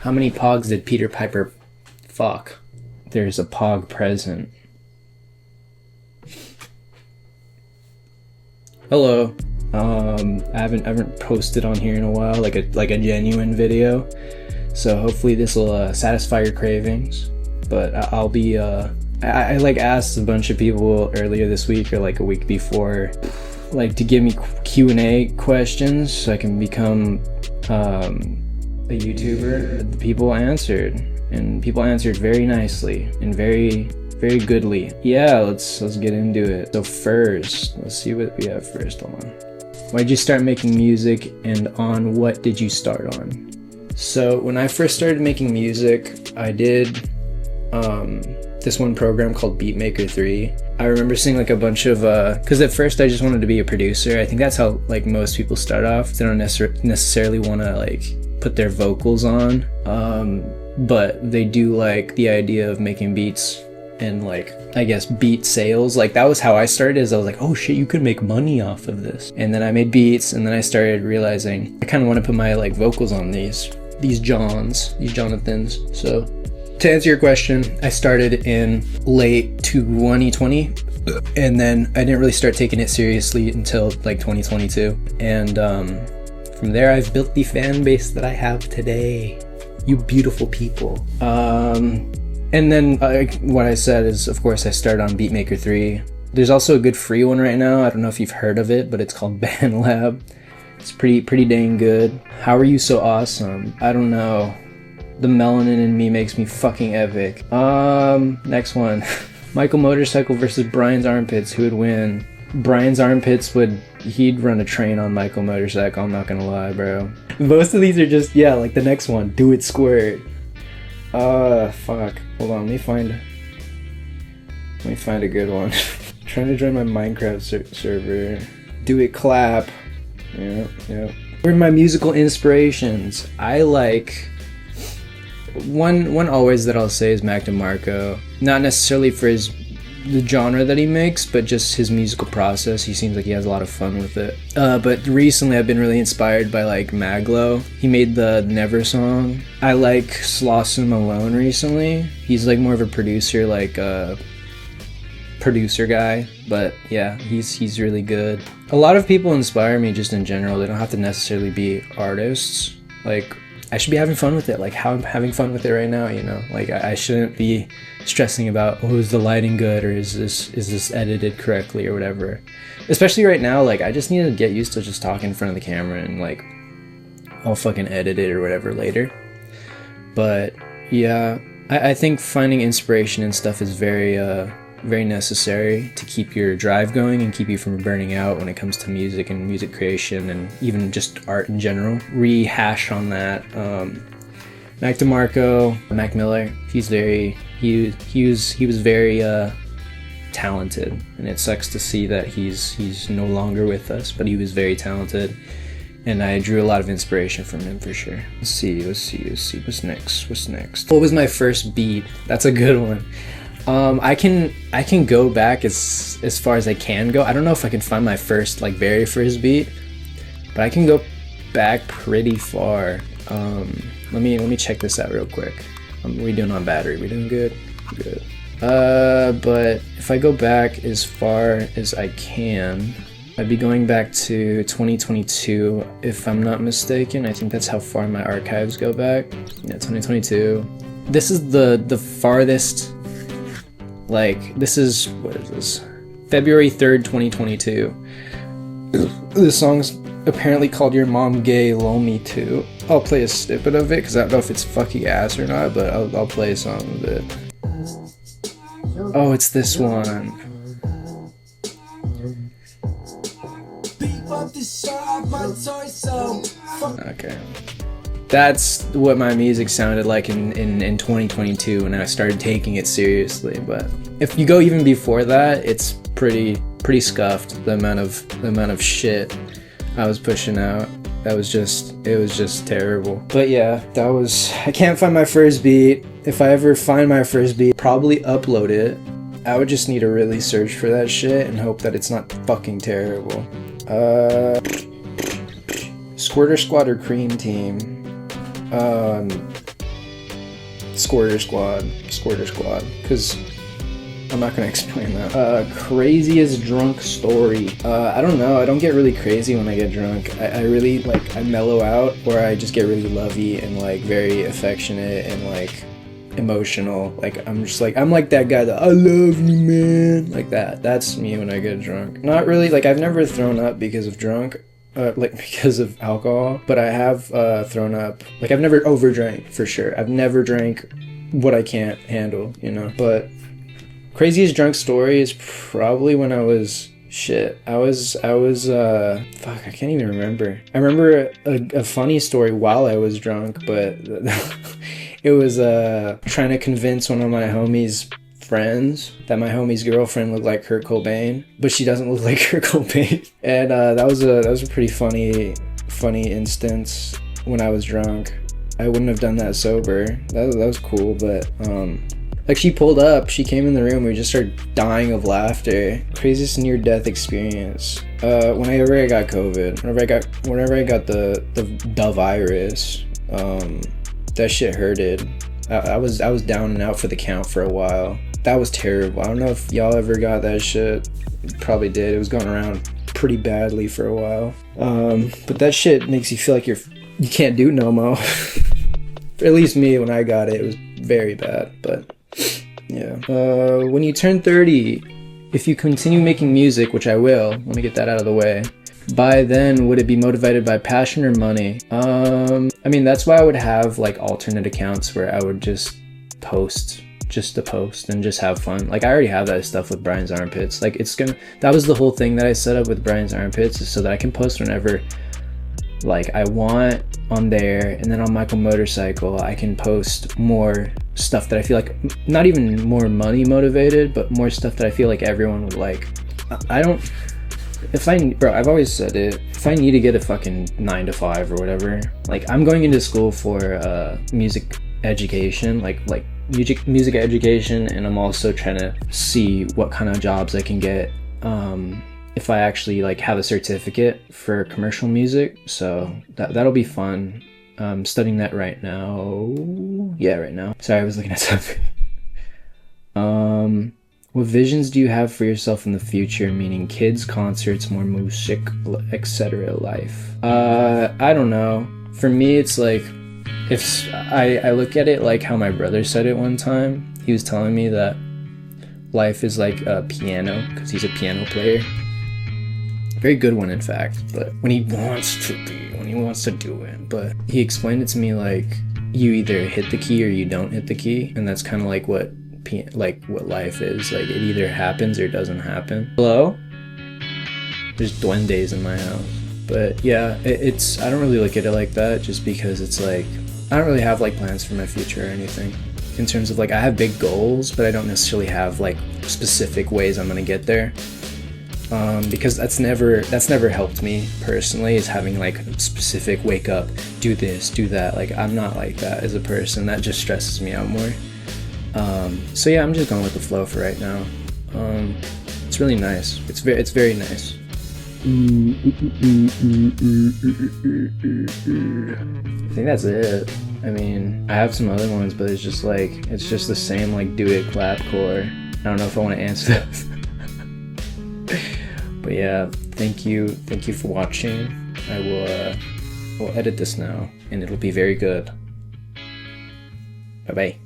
How many pogs did Peter Piper fuck? There's a pog present. Hello. I haven't posted on here in a while, like a genuine video. So hopefully this will satisfy your cravings. But I'll be I like asked a bunch of people earlier this week or like a week before, like to give me Q&A questions so I can become a YouTuber. The people answered, and people answered very nicely and very goodly. Yeah, let's get into it. So first, let's see what we have first. Hold on. Why'd you start making music, and on what did you start on? So when I first started making music, I did this one program called Beatmaker 3. I remember seeing like a bunch of because at first I just wanted to be a producer. I think that's how like most people start off. They don't necessarily want to like put their vocals on, but they do like the idea of making beats and like I guess beat sales. Like that was how I started, is I was like, oh shit, you could make money off of this. And then I made beats, and then I started realizing I kind of want to put my like vocals on these Jonathans. So to answer your question, I started in late 2020, and then I didn't really start taking it seriously until like 2022. And from there, I've built the fan base that I have today. You beautiful people. And then what I said is, of course, I started on Beatmaker 3. There's also a good free one right now. I don't know if you've heard of it, but it's called BandLab. It's pretty dang good. How are you so awesome? I don't know. The melanin in me makes me fucking epic. Next one. Michael Motorcycle versus Brian's Armpits. Who would win? Brian's Armpits he'd run a train on Michael Motorcycle, I'm not gonna lie, bro. Most of these are just, yeah, like the next one. Do it squirt. Fuck. Hold on, let me find a good one. Trying to join my Minecraft server. Do it clap. Yeah. What are my musical inspirations? I like... One always that I'll say is Mac DeMarco. Not necessarily for the genre that he makes, but just his musical process. He seems like he has a lot of fun with it. But recently I've been really inspired by like Maglo. He made the Never song. I like Slauson Malone recently. He's like more of a producer, like producer guy, but yeah, he's really good. A lot of people inspire me just in general. They don't have to necessarily be artists. Like, I should be having fun with it, like how I'm having fun with it right now, you know? Like, I shouldn't be stressing about, oh, is the lighting good, or is this edited correctly, or whatever. Especially right now, like, I just need to get used to just talking in front of the camera, and like, I'll fucking edit it or whatever later. But yeah, I think finding inspiration and stuff is very necessary to keep your drive going and keep you from burning out when it comes to music and music creation and even just art in general. Rehash on that. Mac DeMarco, Mac Miller, he was very talented, and it sucks to see that he's no longer with us, but he was very talented, and I drew a lot of inspiration from him for sure. Let's see, what's next? What was my first beat? That's a good one. I can go back as far as I can go. I don't know if I can find my very first beat, but I can go back pretty far. Let me check this out real quick. What are we doing on battery? We doing good? Good. But if I go back as far as I can, I'd be going back to 2022, if I'm not mistaken. I think that's how far my archives go back. Yeah, 2022. This is the farthest. Like, this is, what is this? February 3rd, 2022. This song's apparently called Your Mom Gay, Lol Me Too. I'll play a snippet of it, because I don't know if it's fucking ass or not, but I'll play a song of it. Oh, it's this one. Okay. That's what my music sounded like in 2022 when I started taking it seriously. But if you go even before that, it's pretty scuffed, the amount of shit I was pushing out. It was just terrible. But yeah, I can't find my first beat. If I ever find my first beat, probably upload it. I would just need to really search for that shit and hope that it's not fucking terrible. Squirter Squad or Cream Team? Squirter Squad, because I'm not gonna explain that. Craziest drunk story. I don't know. I don't get really crazy when I get drunk. I really like, I mellow out, or I just get really lovey and like very affectionate and like emotional. Like I'm just like, I'm like that guy that I love you, man. Like that. That's me when I get drunk. Not really. Like I've never thrown up because of drunk. Like because of alcohol, but I have thrown up. Like I've never overdrank for sure. I've never drank what I can't handle, you know. But craziest drunk story is probably when I was fuck, I can't even remember. I remember a funny story while I was drunk, but it was trying to convince one of my homies' friends that my homie's girlfriend looked like Kurt Cobain, but she doesn't look like Kurt Cobain. And that was a pretty funny instance when I was drunk. I wouldn't have done that sober. That was cool, but like she pulled up, she came in the room, we just started dying of laughter. Craziest near-death experience. Whenever I got COVID, whenever I got the virus, that shit hurted. I was down and out for the count for a while. That was terrible. I don't know if y'all ever got that shit. Probably did. It was going around pretty badly for a while. But that shit makes you feel like you can't do no mo. At least me, when I got it, it was very bad. But yeah. When you turn 30, if you continue making music, which I will, let me get that out of the way. By then, would it be motivated by passion or money? I mean, that's why I would have like alternate accounts where I would just post just to post and just have fun. Like I already have that stuff with Brian's Armpits. Like that was the whole thing that I set up with Brian's Armpits, is so that I can post whenever like I want on there, and then on Michael Motorcycle I can post more stuff that I feel like, not even more money motivated, but more stuff that I feel like everyone would like. I've always said it, if I need to get a fucking 9 to 5 or whatever, like I'm going into school for music education, like music education, and I'm also trying to see what kind of jobs I can get if I actually like have a certificate for commercial music. So that'll be fun. I'm studying that right now. Yeah, right now. Sorry, I was looking at something. What visions do you have for yourself in the future? Meaning kids, concerts, more music, etc. life. I don't know. For me, it's like, if I look at it like how my brother said it one time. He was telling me that life is like a piano, because he's a piano player. Very good one, in fact, but when he wants to do it. But he explained it to me like, you either hit the key or you don't hit the key, and that's kind of like what life is. Like it either happens or doesn't happen. Hello? There's duendes in my house. But yeah, I don't really look at it like that, just because it's like, I don't really have like plans for my future or anything. In terms of like, I have big goals, but I don't necessarily have like specific ways I'm gonna get there. Because that's never helped me personally, is having like a specific wake up, do this, do that. Like I'm not like that as a person. That just stresses me out more. So yeah, I'm just going with the flow for right now. It's really nice. It's very nice. I think that's it. I mean, I have some other ones, but it's just the same like do it clap core. I don't know if I want to answer those. But yeah, thank you for watching. I will edit this now, and it'll be very good. Bye bye.